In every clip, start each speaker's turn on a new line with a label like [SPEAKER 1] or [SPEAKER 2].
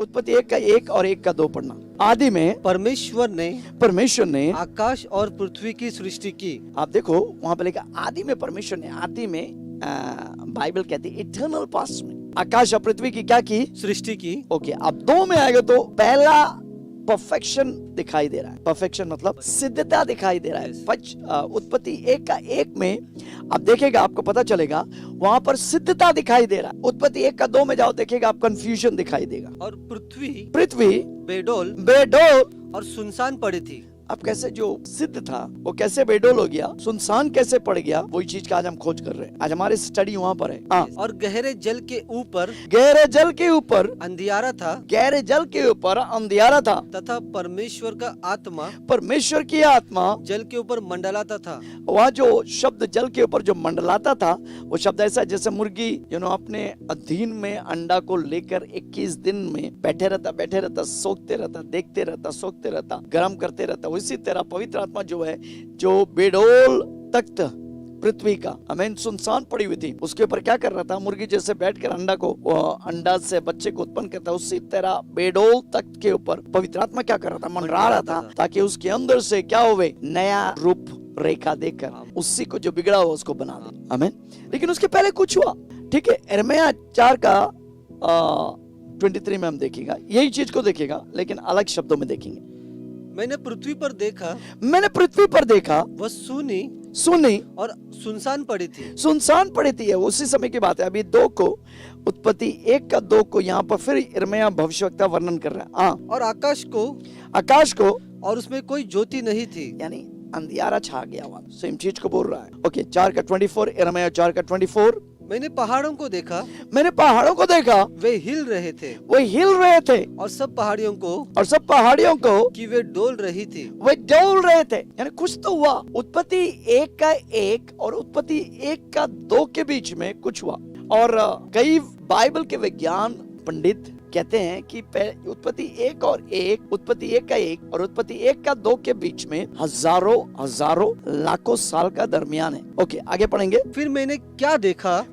[SPEAKER 1] उत्पत्ति 1 और 1 पढ़ना। आदि में
[SPEAKER 2] परमेश्वर ने आकाश और पृथ्वी की सृष्टि की।
[SPEAKER 1] आप देखो वहां पे लिखा आदि में परमेश्वर ने, आदि में बाइबल कहती है इटर्नल पास्ट में आकाश और पृथ्वी की क्या की? सृष्टि की। ओके, अब 2 में आएगा तो पहला परफेक्शन दिखाई दे रहा है। परफेक्शन मतलब सिद्धता दिखाई दे रहा है। उत्पत्ति 1 में आप देखेगा, आपको पता चलेगा वहां पर सिद्धता दिखाई दे रहा है। उत्पत्ति 1 में जाओ, देखेगा आप कंफ्यूजन दिखाई देगा।
[SPEAKER 2] और
[SPEAKER 1] पृथ्वी
[SPEAKER 2] बेडोल और सुनसान पड़ी थी।
[SPEAKER 1] अब कैसे जो सिद्ध था वो कैसे बेडोल हो गया, सुनसान कैसे पड़ गया, वही चीज का आज हम खोज कर रहे हैं। आज हमारी स्टडी वहाँ पर है।
[SPEAKER 2] और गहरे जल के ऊपर अंधियारा था।
[SPEAKER 1] गहरे जल के ऊपर अंधियारा था
[SPEAKER 2] तथा परमेश्वर
[SPEAKER 1] की आत्मा
[SPEAKER 2] जल के ऊपर मंडलाता था।
[SPEAKER 1] वहाँ जो शब्द जल के ऊपर जो मंडलाता था, वो शब्द ऐसा जैसे मुर्गी अपने अधीन में अंडा को लेकर 21 दिन में बैठे रहता, सोखते रहता, देखते रहता, सोखते रहता, गर्म करते रहता। उसी तरह पवित्र आत्मा जो है, जो बेडोल तख्त पृथ्वी का अमेन सुनसान पड़ी हुई थी, उसके ऊपर क्या कर रहा था? मुर्गी जैसे बैठकर अंडा से बच्चे को उत्पन्न करता, उसी तरह बेडोल तख्त के ऊपर पवित्र आत्मा क्या कर रहा था? मंडरा रहा था, ताकि उसके अंदर से क्या होवे? नया रूप रेखा देकर उसी को जो बिगड़ा हुआ उसको बना दे। आमीन। लेकिन उसके पहले कुछ हुआ, ठीक है। यिर्मयाह 4:23 में हम देखेगा, यही चीज को देखेगा, लेकिन अलग शब्दों में देखेंगे।
[SPEAKER 2] मैंने पृथ्वी पर देखा, वह सुनी और सुनसान पड़ी थी।
[SPEAKER 1] उसी समय की बात है। अभी 2 को, उत्पत्ति 1:2 को यहाँ पर फिर यिर्मयाह भविष्यवक्ता वर्णन कर रहा है।
[SPEAKER 2] और आकाश को और उसमें कोई ज्योति नहीं थी,
[SPEAKER 1] यानी अंधियारा छा गया हुआ, सेम चीज को बोल रहा है। ओके, 4:24, यिर्मयाह 4:24।
[SPEAKER 2] मैंने पहाड़ों को देखा,
[SPEAKER 1] वे
[SPEAKER 2] हिल रहे थे।
[SPEAKER 1] और
[SPEAKER 2] सब पहाड़ियों
[SPEAKER 1] को
[SPEAKER 2] कि वे डोल रही थी।
[SPEAKER 1] यानी कुछ तो हुआ। उत्पत्ति 1 और उत्पत्ति 1:2 के बीच में कुछ हुआ। और कई बाइबल के विज्ञान पंडित कहते हैं कि उत्पत्ति 1 और 1 और उत्पत्ति 1:2 के बीच में हजारों लाखों साल का दरमियान है। ओके, आगे पढ़ेंगे।
[SPEAKER 2] फिर मैंने क्या देखा?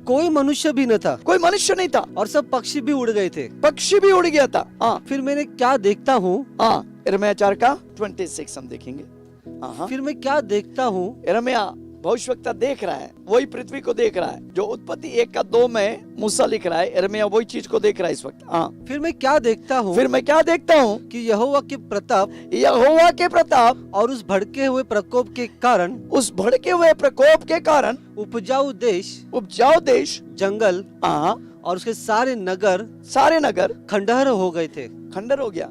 [SPEAKER 2] कोई मनुष्य भी न था,
[SPEAKER 1] कोई मनुष्य नहीं था,
[SPEAKER 2] और सब पक्षी भी उड़ गए थे।
[SPEAKER 1] पक्षी भी उड़ गया था।
[SPEAKER 2] फिर मैंने क्या देखता हूँ?
[SPEAKER 1] यिर्मयाह 4:26 हम देखेंगे।
[SPEAKER 2] फिर मैं क्या देखता हूँ?
[SPEAKER 1] यिर्मयाह भविष्यवक्ता देख रहा है, वही पृथ्वी को देख रहा है जो उत्पत्ति 1:2 में मूसा लिख रहा है। यिर्मयाह वही चीज को देख रहा है इस वक्त।
[SPEAKER 2] फिर मैं क्या देखता हूँ?
[SPEAKER 1] कि
[SPEAKER 2] यहोवा के प्रताप और उस भड़के हुए प्रकोप के कारण उपजाऊ देश जंगल और उसके सारे नगर खंडहर हो गए थे।
[SPEAKER 1] खंडर हो गया।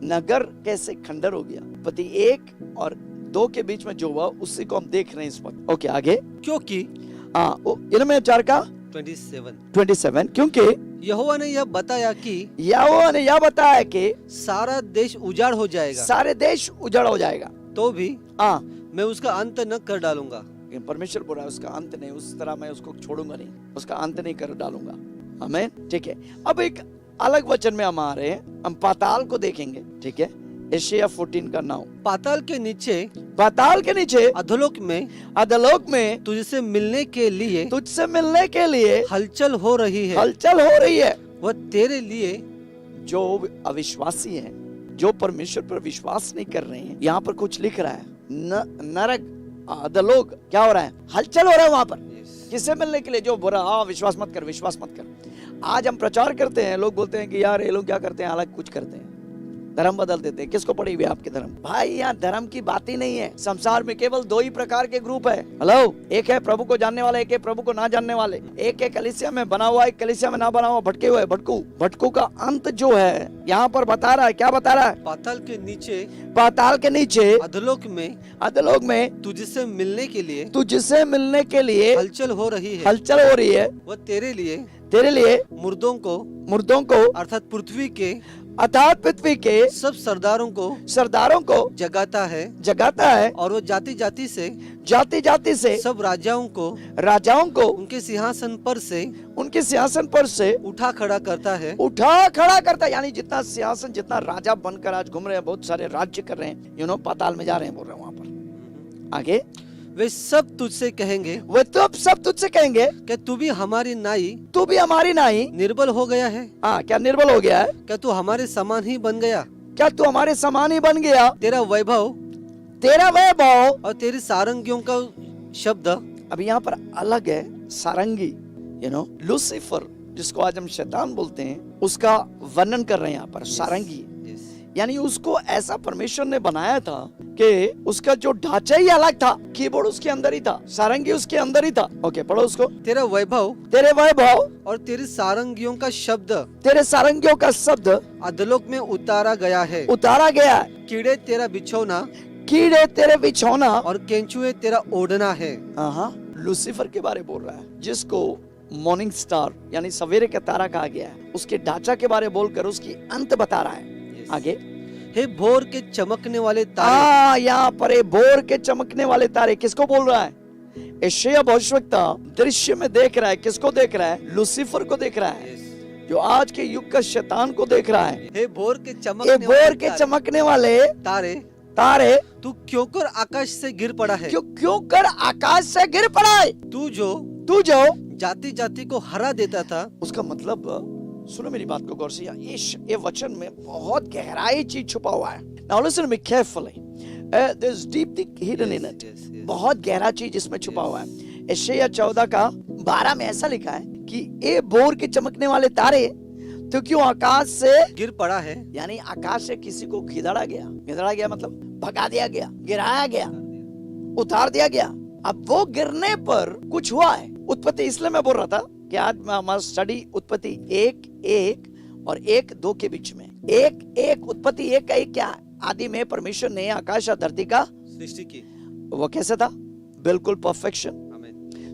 [SPEAKER 1] नगर कैसे खंडर हो गया? उत्पत्ति 1 और 2 के बीच में जो हुआ उसी को हम देख रहे हैं इस वक्त। ओके, आगे।
[SPEAKER 2] क्योंकि
[SPEAKER 1] यिर्मयाह 4:27 क्योंकि
[SPEAKER 2] यहोवा ने यह बताया कि सारा देश उजाड़ हो जाएगा, तो भी मैं उसका अंत न कर डालूंगा।
[SPEAKER 1] परमेश्वर बोल रहा है उसका अंत नहीं, उस तरह मैं उसको छोड़ूंगा नहीं, उसका अंत नहीं कर डालूंगा। आमीन। ठीक है, अब एक अलग वचन में हम आ रहे हैं, हम पाताल को देखेंगे। ठीक है, यशायाह 14 का 9।
[SPEAKER 2] पाताल के नीचे अधोलोक में तुझसे मिलने के लिए हलचल हो रही है। वह तेरे लिए
[SPEAKER 1] जो अविश्वासी हैं, जो परमेश्वर पर विश्वास नहीं कर रहे हैं, यहाँ पर कुछ लिख रहा है। नरक अधोलोक क्या हो रहा है? हलचल हो रहा है वहां पर। किससे मिलने के लिए? जो बोला विश्वास मत कर। आज हम प्रचार करते हैं, लोग बोलते हैं कि यार ये लोग क्या करते हैं, अलग कुछ करते हैं, धर्म बदल देते हैं। किसको पड़ी हुई है आपके धर्म? भाई यहाँ धर्म की बात ही नहीं है। संसार में केवल 2 ही प्रकार के ग्रुप है। हेलो, एक है प्रभु को जानने वाले, एक है प्रभु को ना जानने वाले। एक है कलीसिया में बना हुआ, एक कलीसिया में ना बना हुआ, भटके हुए भटकू का अंत जो है यहाँ पर बता रहा है। क्या बता रहा है?
[SPEAKER 2] पाताल के नीचे
[SPEAKER 1] अधोलोक में
[SPEAKER 2] तुझसे मिलने के लिए हलचल हो रही है। वह तेरे लिए मुर्दों को अर्थात पृथ्वी के सब सरदारों को जगाता है। और वो जाति जाति से सब राजाओं को उनके सिंहासन पर से उठा खड़ा करता है।
[SPEAKER 1] यानी जितना सिंहासन, जितना राजा बनकर आज घूम रहे हैं, बहुत सारे राज्य कर रहे हैं, पाताल में जा रहे हैं, बोल रहे हैं वहां पर। आगे।
[SPEAKER 2] वे सब तुझसे कहेंगे,
[SPEAKER 1] वे तो सब तुझसे कहेंगे
[SPEAKER 2] कि तू भी हमारी नाई,
[SPEAKER 1] तू भी हमारी नाई
[SPEAKER 2] निर्बल हो गया है।
[SPEAKER 1] हाँ, क्या निर्बल हो गया है?
[SPEAKER 2] क्या तू हमारे समान ही बन गया?
[SPEAKER 1] क्या तू हमारे समान ही बन गया?
[SPEAKER 2] तेरा वैभव और तेरी सारंगियों का शब्द।
[SPEAKER 1] अब यहाँ पर अलग है सारंगी, लूसीफर जिसको आज हम शैतान बोलते हैं, उसका वर्णन कर रहे हैं यहाँ पर। सारंगी यानी उसको ऐसा परमेश्वर ने बनाया था कि उसका जो ढांचा ही अलग था। कीबोर्ड उसके अंदर ही था, सारंगी उसके अंदर ही था। ओके, पढ़ो उसको।
[SPEAKER 2] तेरा वैभव
[SPEAKER 1] और
[SPEAKER 2] तेरी सारंगियों का शब्द,
[SPEAKER 1] तेरे सारंगियों का शब्द
[SPEAKER 2] अधोलोक में उतारा गया है।
[SPEAKER 1] कीड़े
[SPEAKER 2] तेरा
[SPEAKER 1] बिछौना
[SPEAKER 2] और केंचुए तेरा ओढ़ना है।
[SPEAKER 1] लूसीफर के बारे बोल रहा है, जिसको मॉर्निंग स्टार यानी सवेरे का तारा कहा गया है। उसके ढांचा के बारे बोलकर उसकी अंत बता रहा है। आगे,
[SPEAKER 2] हे भोर के चमकने वाले तारे।
[SPEAKER 1] यहाँ पर भोर के चमकने वाले तारे किसको बोल रहा है? यशायाह भविष्यवक्ता दृश्य में देख रहा है। किसको देख रहा है? लूसीफर को देख रहा है, जो आज के युग का शैतान को देख रहा है।
[SPEAKER 2] हे भोर के
[SPEAKER 1] चमकने वाले तारे
[SPEAKER 2] तू क्यों कर आकाश से गिर पड़ा है?
[SPEAKER 1] क्यों कर आकाश से गिर पड़ा है? तू जो
[SPEAKER 2] जाति जाति को हरा देता था।
[SPEAKER 1] उसका मतलब, सुनो मेरी बात को गौर से, ये वचन में बहुत गहराई चीज छुपा हुआ है। Now listen to me carefully. There's deep thing hidden in it. बहुत गहरा चीज इसमें छुपा हुआ है। यशायाह 14:12 में ऐसा लिखा है कि ए भोर के चमकने वाले तारे तो क्यों आकाश से
[SPEAKER 2] गिर पड़ा है?
[SPEAKER 1] यानी आकाश से किसी को खिदड़ा गया मतलब भगा दिया गया, गिराया गया, उतार दिया गया। अब वो गिरने पर कुछ हुआ है। उत्पत्ति, इसलिए मैं बोल रहा था कि आज हमारा स्टडी उत्पत्ति 1:1 और 1:2 के बीच में। 1:1 उत्पत्ति 1 का 1 क्या? आदि में परमेश्वर ने आकाश और धरती का
[SPEAKER 2] सृष्टि की।
[SPEAKER 1] वो कैसे था? बिल्कुल परफेक्शन,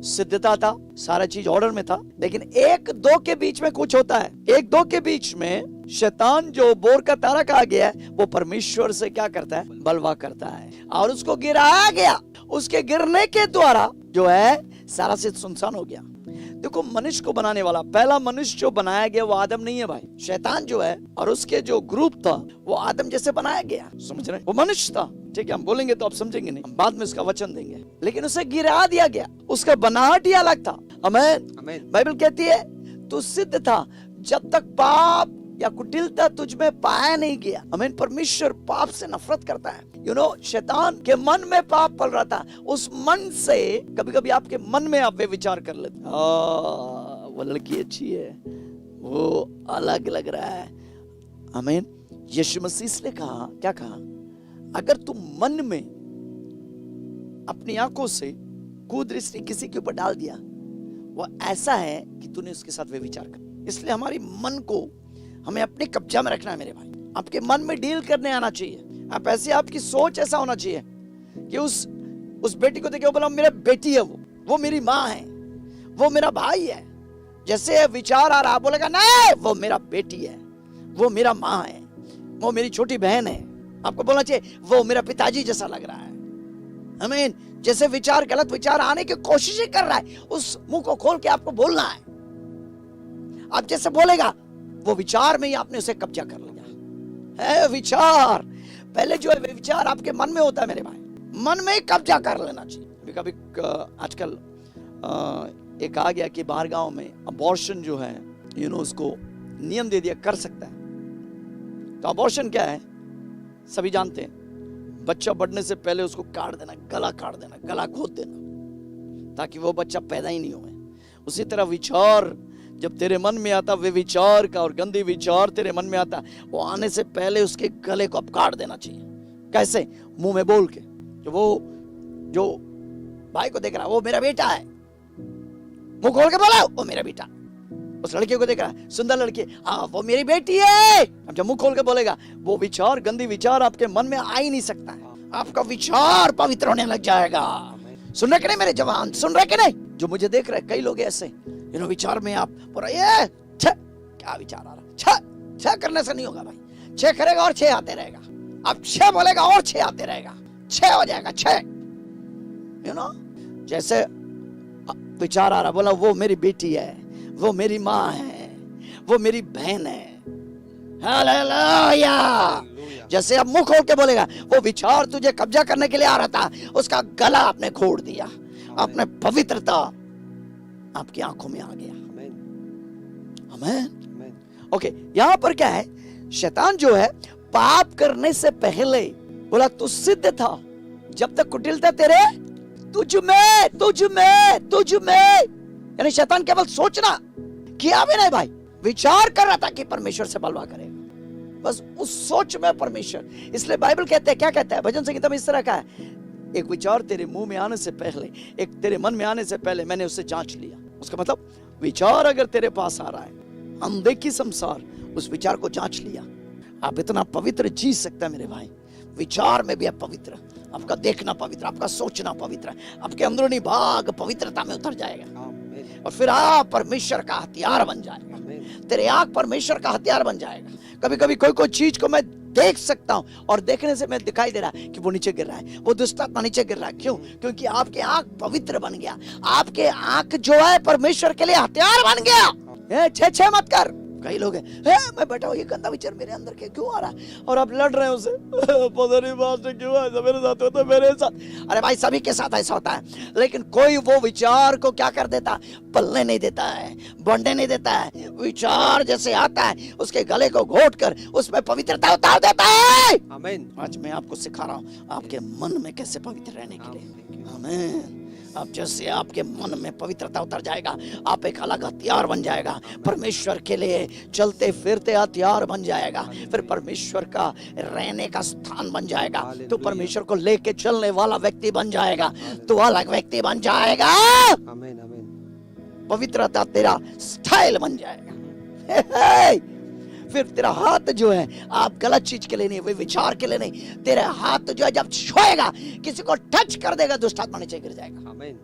[SPEAKER 1] सिद्धता था, सारा चीज ऑर्डर में था। लेकिन 1:2 के बीच में कुछ होता है। 1:2 के बीच में शैतान, जो बोर का तारा कहा गया है, वो परमेश्वर से क्या करता है? बलवा करता है और उसको गिराया गया। उसके गिरने के द्वारा जो है सारा चीज सुनसान हो गया। देखो, मनुष्य को बनाने वाला पहला मनुष्य जो बनाया गया वो आदम नहीं है भाई, शैतान जो है, और उसके जो ग्रुप था वो आदम जैसे बनाया गया। समझ रहे? वो मनुष्य था, ठीक है, हम बोलेंगे तो आप समझेंगे नहीं, हम बाद में उसका वचन देंगे। लेकिन उसे गिरा दिया गया, उसका बनावट ही अलग था। आमीन। बाइबल कहती है तू सिद्ध था जब तक पाप या कुटिलता तुझ में पाया नहीं गया। आमीन। परमेश्वर पाप से नफरत करता है। शैतान के मन में पाप पल रहा था। उस मन से कभी कभी आपके मन में आप वे विचार कर लेते, वो लड़की अच्छी है, वो अलग लग रहा है। आमीन। यीशु मसीह ने कहा, क्या कहा? अगर तुम मन में अपनी आंखों से कुदृष्टि किसी के ऊपर डाल दिया, वो ऐसा है कि तूने उसके साथ वे विचार कर। इसलिए हमारी मन को हमें अपने कब्जा में रखना है मेरे भाई। आपके मन में डील करने आना चाहिए। आप ऐसी, आपकी सोच ऐसा होना चाहिए कि उस बेटी को देखे, वो बोला मेरा बेटी है, वो मेरी माँ है, वो मेरा भाई है। जैसे विचार आ रहा, बोलेगा नहीं वो मेरा बेटी है, वो मेरा माँ है, वो मेरी छोटी बहन है। आपको बोलना चाहिए वो मेरा पिताजी जैसा लग रहा है। आमीन। जैसे विचार, गलत विचार आने की कोशिश ही कर रहा है, उस मुंह को खोल के आपको बोलना है। आप जैसे बोलेगा वो विचार में ही आपने उसे कब्जा कर लिया है। विचार पहले जो है विचार आपके मन में होता है मेरे भाई, मन में ही कब्जा कर लेना चाहिए। कभी आजकल एक आ गया कि बाहर गांव में अबॉर्शन जो है, उसको नियम दे दिया, कर सकता है। तो अबॉर्शन क्या है सभी जानते हैं। बच्चा बढ़ने से पहले उसको काट देना, गला काट देना, गला खोद देना, ताकि वो बच्चा पैदा ही नहीं होए। उसी तरह विचार जब तेरे मन में आता, वे विचार का और गंदी विचार तेरे मन में आता, वो आने से पहले उसके गले को अब काट देना चाहिए। कैसे? मुंह में बोल के। जो भाई को देख रहा वो मेरा बेटा है, मुंह खोल के बोला वो मेरा बेटा। उस लड़के को देख रहा है, सुंदर लड़की, हाँ वो मेरी बेटी है। अब जब मुंह खोल के बोलेगा, वो विचार, गंदी विचार आपके मन में आ ही नहीं सकता है। आपका विचार पवित्र होने लग जाएगा। सुन रहे कि नहीं मेरे जवान? सुन रहे कि नहीं? जो मुझे देख रहे, कई लोग ऐसे विचार में आप बोल रहे, क्या विचार आ रहा? छह करने से नहीं होगा भाई। 6 करेगा और 6 आते रहेगा। अब 6 बोलेगा और 6 आते रहेगा, 6 हो जाएगा 6। जैसे विचार आ रहा, बोला वो मेरी बेटी है, वो मेरी माँ है, वो मेरी बहन है। हालेलुया। जैसे अब मुंह खोल के बोलेगा, वो विचार तुझे कब्जा करने के लिए आ रहा था, उसका गला आपने खोड़ दिया, आपने पवित्रता आपकी आंखों में आ गया। आमीन। ओके, यहां पर क्या है, शैतान जो है पाप करने से पहले बोला तू सिद्ध था जब तक कुटिलता तेरे तुझ में, यानी शैतान केवल सोचना किया भी नहीं भाई, विचार कर रहा था कि परमेश्वर से बलवा करेगा, बस उस सोच में परमेश्वर। इसलिए बाइबल कहते हैं, क्या कहता है भजन संगीता में इस तरह का है, एक विचार तेरे मुंह में आने से पहले, एक तेरे मन में आने से पहले मैंने उससे जांच लिया। उसका मतलब विचार अगर तेरे पास आ रहा है, अनदेखी संसार, उस विचार को जांच लिया। आप इतना पवित्र जी सकते हैं मेरे भाई, विचार में भी आप पवित्र, आपका देखना पवित्र, आपका सोचना पवित्र, आपके अंदरूनी भाग पवित्रता में उतर जाएगा और फिर आप परमेश्वर का हथियार बन जाएगा। तेरे आंख परमेश्वर का हथियार बन जाएगा। कभी कभी कोई चीज को मैं देख सकता हूं और देखने से मैं दिखाई दे रहा है कि वो नीचे गिर रहा है, वो दुष्टात्मा नीचे गिर रहा है। क्यों? क्योंकि आपके आंख पवित्र बन गया, आपके आंख जो है परमेश्वर के लिए हथियार बन गया। छे मत कर। कई लोग हैं, मैं बैठा हूँ, ये गंदा विचार मेरे अंदर के क्यों आ रहा है, और आप लड़ रहे हैं उसे, पता नहीं बात से क्यों ऐसा मेरे साथ होता है, मेरे साथ। अरे भाई सभी के साथ ऐसा होता है, लेकिन कोई वो विचार को क्या कर देता, पलने नहीं देता है, बढ़ने नहीं देता है। विचार जैसे आता है उसके गले को घोट कर उसमें पवित्रता उतार देता है। आमीन। आज मैं आपको सिखा रहा हूँ आपके मन में कैसे पवित्र रहने के लिए। आमीन। अब जैसे आपके मन में पवित्रता उतर जाएगा, आप एक अलग हथियार बन जाएगा, परमेश्वर के लिए चलते फिरते हथियार बन जाएगा, फिर परमेश्वर का रहने का स्थान बन जाएगा, तो परमेश्वर को लेके चलने वाला व्यक्ति बन जाएगा, तो अलग व्यक्ति बन जाएगा। आमीन, आमीन। पवित्रता तेरा स्टाइल बन जाएगा। फिर तेरा हाथ जो है आप गलत चीज के लिए नहीं, वे विचार के लिए नहीं, तेरा हाथ जो है जब छुएगा, किसी को टच कर देगा, दुष्टात्मा नीचे गिर जाएगा। आमीन।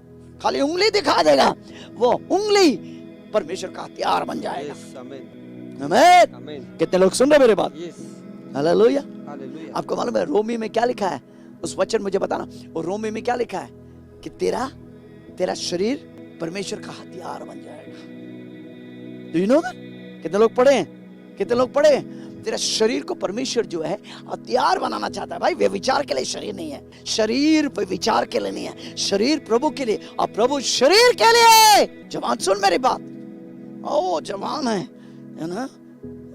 [SPEAKER 1] खाली उंगली दिखा देगा, वो उंगली परमेश्वर का हथियार बन जाएगा। आमीन, आमीन। कितने लोग सुन रहे मेरे बात? Hallelujah, hallelujah. आपको मालूम है रोमी में क्या लिखा है? उस वचन मुझे बताना, और रोमी में क्या लिखा है कि तेरा शरीर परमेश्वर का हथियार बन जाएगा। Do you know that? कितने लोग पढ़े हैं? कितने लोग पढ़े? तेरा शरीर को परमेश्वर जो है हथियार बनाना चाहता है। भाई वे विचार के लिए शरीर नहीं है, शरीर विचार के लिए नहीं है, शरीर प्रभु के लिए और प्रभु शरीर के लिए। जवान सुन मेरी बात, ओ जवान है ना,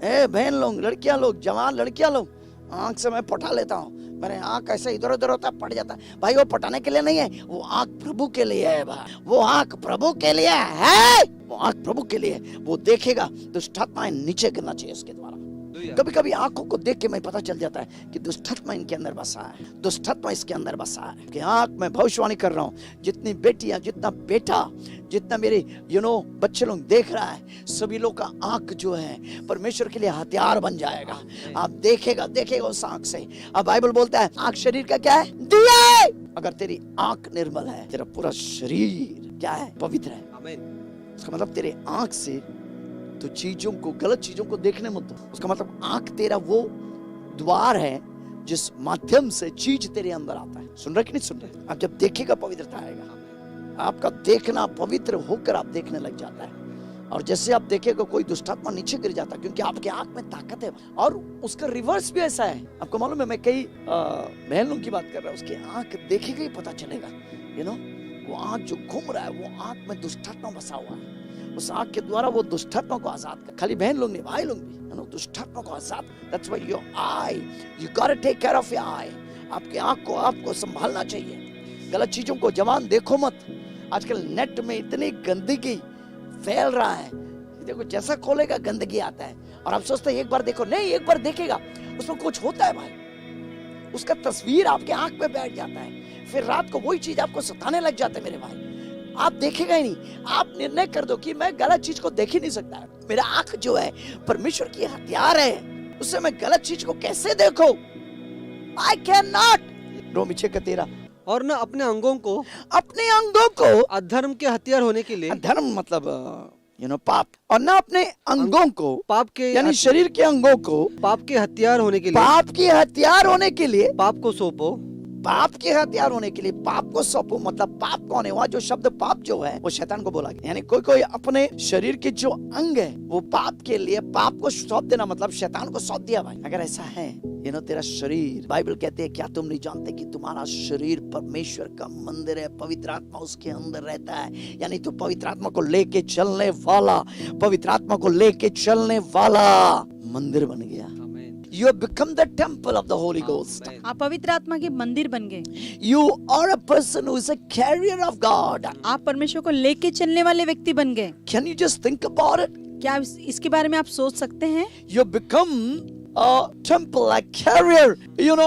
[SPEAKER 1] ए बहन लोग, लड़कियां लोग, जवान लड़कियां लोग, आंख से मैं पटा लेता हूँ, मेरे आंख ऐसे इधर उधर होता है, पट जाता है। भाई वो पटाने के लिए नहीं है, वो आंख प्रभु के लिए है भाई, वो आंख प्रभु के लिए है, वो आंख प्रभु के लिए। वो देखेगा दुष्टात्माएं नीचे गिरना चाहिए उसके द्वारा। कभी कभी आंखों को देख के मैं पता चल जाता है कि दुष्टात्मा इनके अंदर बसा है, दुष्टात्मा इसके अंदर बसा है। कि आंख में भविष्यवाणी कर रहा हूँ, जितनी बेटियां, जितना बेटा, जितना मेरे बच्चे लोग देख रहा है, सभी लोग का आंख जो है परमेश्वर के लिए हथियार बन जाएगा। आप देखेगा उस आंख से। अब बाइबल बोलता है आंख शरीर का क्या है? दिया। अगर तेरी आंख निर्मल है, तेरा पूरा शरीर क्या है? पवित्र है। आमीन। उसका मतलब तेरे आंख से तो चीजों को, गलत चीजों को देखने मत दो। उसका मतलब आंख तेरा वो द्वार है जिस माध्यम से चीज तेरे अंदर आता है। सुन रहे कि नहीं सुन रहे? आप जब देखेगा पवित्रता आएगा, आपका देखना पवित्र होकर आप देखने लग जाता है। और जैसे आप देखेगा कोई दुष्टात्मा नीचे गिर जाता है, क्योंकि आपके आंख में ताकत है। और उसका रिवर्स भी ऐसा है। आपको मालूम है, मैं कई बहन लोगों की बात कर रहा हूँ, उसकी आंख देखेगा ही पता चलेगा। वो आंख जो घूम रहा है, वो आंख में दुष्टात्मा बसा हुआ है। उस आंख के द्वारा वो दुष्टात्मा को आजाद कर। खाली बहन लोग नहीं, भाई लोग भी दुष्टात्मा को आजाद। That's why your eye, you gotta take care of your eye. आपके आंख को आपको संभालना चाहिए। गलत चीजों को जवान देखो मत। आजकल नेट में इतनी गंदगी फैल रहा है, देखो जैसा खोलेगा गंदगी आता है, और आप सोचते हैं एक बार देखो, नहीं, एक बार देखेगा उसमें कुछ होता है भाई, उसका तस्वीर आपके आंख में बैठ जाता है, फिर रात को वही चीज आपको सताने लग जाता है। मेरे भाई, आप देखेगा ही नहीं। आप निर्णय कर दो कि मैं गलत चीज को देख ही नहीं सकता। मेरा आंख जो है परमेश्वर की हथियार है, उससे मैं गलत चीज को कैसे देखो? I cannot। रोमी 6:13।
[SPEAKER 2] और न अपने अंगों को अधर्म के हथियार होने के लिए,
[SPEAKER 1] अधर्म मतलब पाप, और ना अपने अंगों को, पाप के यानी शरीर के अंगों को
[SPEAKER 2] पाप के हथियार होने के लिए,
[SPEAKER 1] पाप के हथियार होने के लिए
[SPEAKER 2] पाप को सौंपो।
[SPEAKER 1] पाप के हथियार होने के लिए पाप को सौंपो। मतलब पाप कौन है? वहाँ जो शब्द पाप जो है वो शैतान को बोला गया। यानी कोई अपने शरीर के जो अंग है वो पाप के लिए, पाप को सौंप देना मतलब शैतान को सौंप दिया भाई। अगर ऐसा है, तेरा शरीर, बाइबल कहते हैं क्या तुम नहीं जानते कि तुम्हारा शरीर परमेश्वर का मंदिर है, पवित्र आत्मा उसके अंदर रहता है। यानी तू पवित्र आत्मा को लेके चलने वाला, पवित्र आत्मा को लेके चलने वाला मंदिर बन गया। You have become the temple of the Holy Ghost.
[SPEAKER 3] आप पवित्र आत्मा के मंदिर बन गए।
[SPEAKER 1] You are a person who is a carrier of God.
[SPEAKER 3] आप परमेश्वर को लेके चलने वाले व्यक्ति बन गए।
[SPEAKER 1] Can you just think about it?
[SPEAKER 3] क्या इसके बारे में आप सोच सकते हैं?
[SPEAKER 1] You become a temple, a carrier,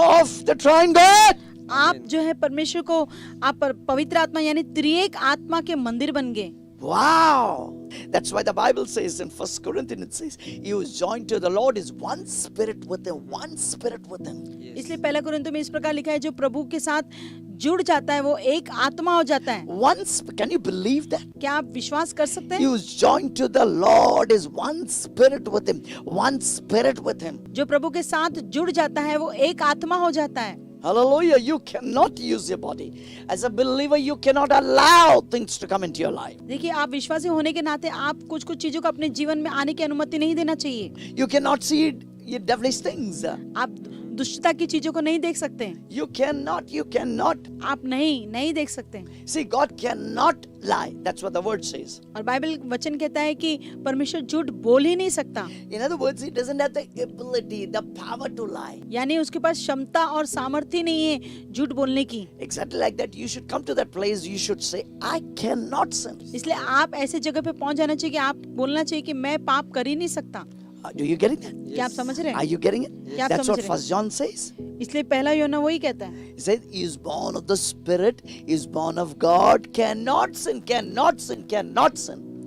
[SPEAKER 1] of the triune God.
[SPEAKER 3] आप जो है परमेश्वर को, आप पवित्र आत्मा यानी त्रिएक आत्मा के मंदिर बन गए।
[SPEAKER 1] Wow! That's why the Bible says in 1 Corinthians, it says, "He who is joined to the Lord is one spirit with him, one spirit with him."
[SPEAKER 3] इसलिए पहला कुरिन्थियों में इस प्रकार लिखा है, जो प्रभु के साथ जुड़ जाता है वो एक आत्मा हो जाता है।
[SPEAKER 1] Can you believe that?
[SPEAKER 3] क्या आप विश्वास कर सकते
[SPEAKER 1] He
[SPEAKER 3] हैं?
[SPEAKER 1] who is joined to the Lord is one spirit with him, one spirit with him.
[SPEAKER 3] जो प्रभु के साथ जुड़ जाता है वो एक आत्मा हो जाता है।
[SPEAKER 1] Hallelujah. You cannot use your body. As a believer, you cannot allow things to come into your life.
[SPEAKER 3] देखिए, आप विश्वासी होने के नाते आप कुछ चीजों को अपने जीवन में आने की अनुमति नहीं देना चाहिए।
[SPEAKER 1] You cannot see devilish things.
[SPEAKER 3] आप दुष्टता की चीजों को नहीं देख सकते।
[SPEAKER 1] You cannot.
[SPEAKER 3] आप नहीं देख सकते।
[SPEAKER 1] See, God cannot lie. That's what the word says.
[SPEAKER 3] और बाइबल वचन कहता है कि परमेश्वर झूठ बोल ही नहीं सकता।
[SPEAKER 1] In other words, he doesn't have the ability, the power to lie.
[SPEAKER 3] यानी उसके पास क्षमता और सामर्थ्य नहीं है झूठ बोलने की।
[SPEAKER 1] Exactly like that, you should come to that place. You should say, I cannot sin.
[SPEAKER 3] इसलिए आप ऐसे जगह पे पहुंच जाना चाहिए कि आप बोलना चाहिए कि मैं पाप कर ही नहीं सकता।
[SPEAKER 1] Do you getting that?
[SPEAKER 3] क्या आप समझ रहे हैं?
[SPEAKER 1] Are you getting it?
[SPEAKER 3] क्या आप
[SPEAKER 1] That's
[SPEAKER 3] समझ
[SPEAKER 1] what
[SPEAKER 3] रहे हैं?
[SPEAKER 1] 1 John says.
[SPEAKER 3] इसलिए पहला यूहन्ना वही कहता है।
[SPEAKER 1] He says, he is born of the Spirit, he is born of God, cannot sin.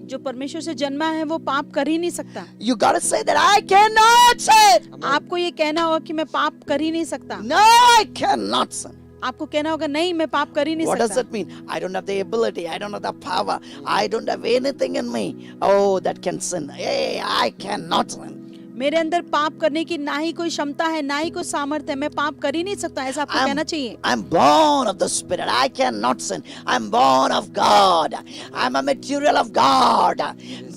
[SPEAKER 3] जो परमेश्वर से जन्मा है वो पाप कर ही नहीं सकता।
[SPEAKER 1] You gotta say that I cannot sin.
[SPEAKER 3] आपको ये कहना होगा कि मैं पाप कर ही नहीं सकता।
[SPEAKER 1] No, I cannot sin.
[SPEAKER 3] आपको कहना होगा नहीं, मैं पाप कर ही नहीं
[SPEAKER 1] What does
[SPEAKER 3] सकता।
[SPEAKER 1] that mean? I don't have the ability, I don't have the power, I don't have anything in me. Oh, that can sin. Hey, I cannot sin.
[SPEAKER 3] मेरे अंदर पाप करने की ना ही कोई क्षमता है, ना ही कोई सामर्थ्य है, मैं पाप कर ही नहीं सकता, ऐसा आपको कहना चाहिए।
[SPEAKER 1] I'm born of the Spirit. I cannot sin. I'm born of God. I'm a material of God.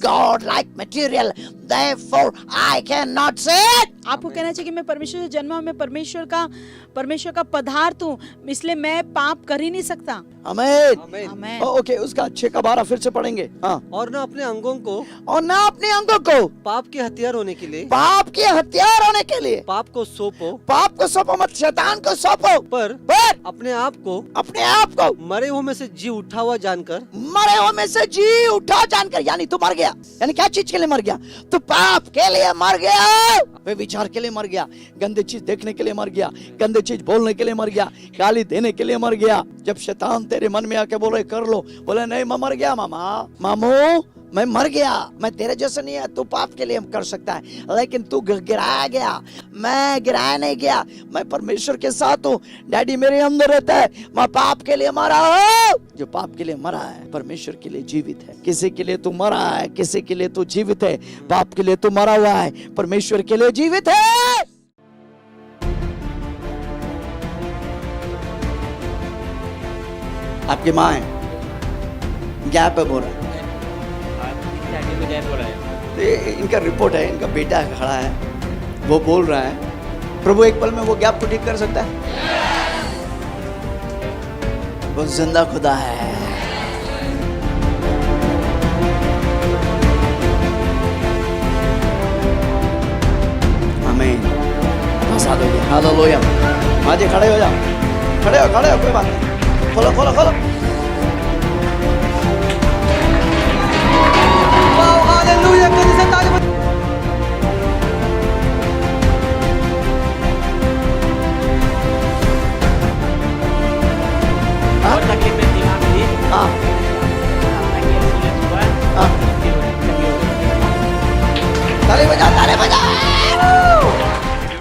[SPEAKER 1] God-like material. Therefore, I cannot sin.
[SPEAKER 3] आपको कहना चाहिए कि मैं परमेश्वर से जन्मा हूं, मैं परमेश्वर का पदार्थ हूँ, इसलिए मैं पाप कर ही नहीं सकता।
[SPEAKER 1] आमीन।
[SPEAKER 3] आमीन।
[SPEAKER 1] ओके, उसका 6 का 12 फिर से पढ़ेंगे। हाँ।
[SPEAKER 2] और न अपने अंगों
[SPEAKER 1] को
[SPEAKER 2] पाप के हथियार होने के लिए
[SPEAKER 1] पाप को सौंपो, मत शैतान को सौंपो,
[SPEAKER 2] पर अपने आप को मरे हुए में से जी उठा हुआ जानकर,
[SPEAKER 1] यानी तू मर गया। यानी क्या चीज के लिए मर गया? तू पाप के लिए मर गया, विचार के लिए मर गया, गंदे चीज देखने के लिए मर गया, गंदे चीज बोलने के लिए मर गया, गाली देने के लिए मर गया। जब शैतान तेरे मन में आके बोले कर लो, बोले नहीं मैं मर गया मामू मैं मर गया, मैं तेरे जैसा नहीं है, तू पाप के लिए कर सकता है, लेकिन तू गिराया गया, मैं गिराया नहीं गया, मैं परमेश्वर के साथ हूँ, डैडी मेरे अंदर रहता है, मैं पाप के लिए मरा हूँ। जो पाप के लिए मरा है परमेश्वर के लिए जीवित है। किसी के लिए तू मरा है, किसी के लिए तू जीवित है, पाप के लिए तू मरा हुआ है, परमेश्वर के लिए जीवित है। आपकी माँ है, गैप है बोल रहा है, इनका रिपोर्ट है, इनका बेटा खड़ा है, वो बोल रहा है प्रभु एक पल में वो गैप को ठीक कर सकता है। वो जिंदा खुदा है। आमीन। आजाद हो गया। हालेलुया। हाँ जी, खड़े हो जाओ, खड़े हो, कोई बात नहीं, खोलो।
[SPEAKER 2] हालेलुया, कलीसिया ताली बजाओ।
[SPEAKER 1] ताली बजा।